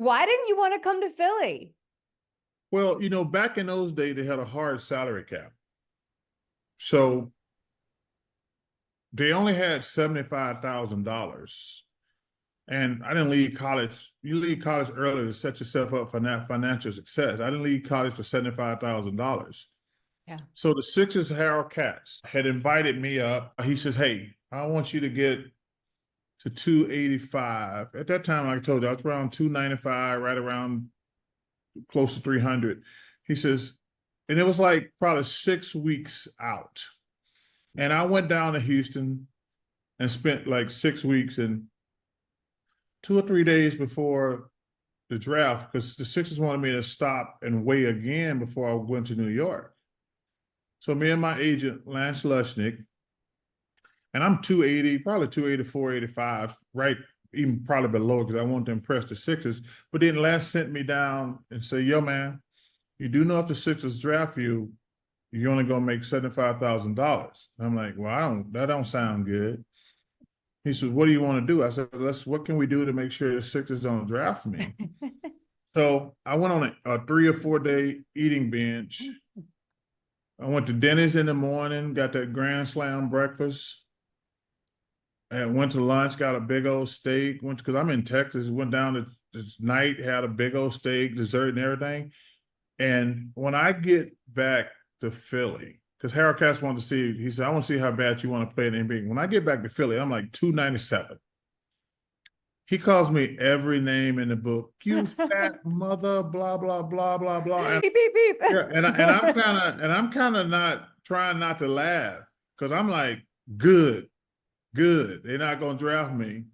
Why didn't you want to come to Philly? Well, back in those days, they had a hard salary cap. So they only had $75,000. And I didn't leave college. You leave college early to set yourself up for that financial success. I didn't leave college for $75,000. Yeah. So the Sixers, Harold Katz, had invited me up. He says, "Hey, I want you to get to 285." At that time, like I told you, I was around 295, right around close to 300. He says, and it was like probably 6 weeks out. And I went down to Houston and spent like 6 weeks, and 2 or 3 days before the draft, because the Sixers wanted me to stop and weigh again before I went to New York. So me and my agent, Lance Lushnick, and I'm 280, probably 284, 85, right, even probably below, because I want to impress the Sixers. But then Lance sent me down and said, "Yo, man, you do know if the Sixers draft you, you're only gonna make $75,000. I'm like, well, that don't sound good. He said, "What do you want to do?" I said, what can we do to make sure the Sixers don't draft me?" So I went on a 3 or 4 day eating binge. I went to Denny's in the morning, got that Grand Slam breakfast, and went to lunch, got a big old steak. Because I'm in Texas, went down to this night, had a big old steak, dessert, and everything. And when I get back to Philly, because Harold Katz wanted to see, he said, "I want to see how bad you want to play in the NBA." When I get back to Philly, I'm like 297. He calls me every name in the book. "You fat mother, blah, blah, blah, blah, blah." And, Beep, beep, beep. yeah, and I'm kind of not trying not to laugh, because I'm like, good. They're not gonna draft me.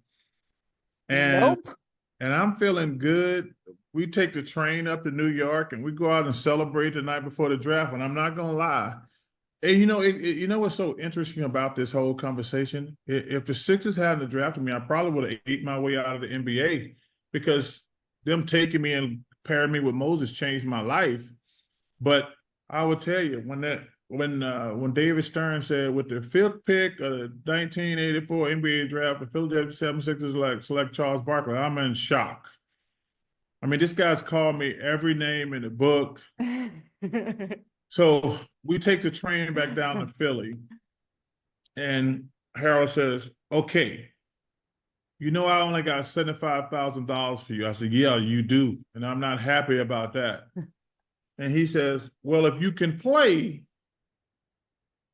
And Nope. and I'm feeling good. We take the train up to New York and we go out and celebrate the night before the draft. And I'm not gonna lie. And you know what's so interesting about this whole conversation? If the Sixers hadn't drafted me, I probably would have ate my way out of the NBA, because them taking me and pairing me with Moses changed my life. But I will tell you, when David Stern said with the fifth pick of the 1984 NBA draft, the Philadelphia 76ers select Charles Barkley, I'm in shock. I mean, this guy's called me every name in the book. So we take the train back down to Philly, and Harold says, "Okay, I only got $75,000 for you." I said, "Yeah, you do. And I'm not happy about that." And he says, "Well, if you can play,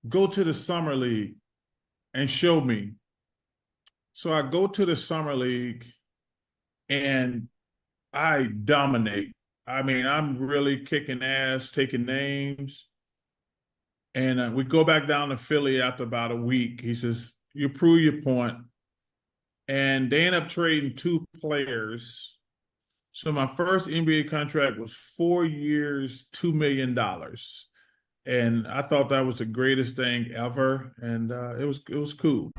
go to the summer league and show me." So I go to the summer league and I dominate. I mean, I'm really kicking ass, taking names. And we go back down to Philly after about a week. He says, "You prove your point." And they end up trading 2 players. So my first NBA contract was 4 years, $2 million. And I thought that was the greatest thing ever. And it was cool.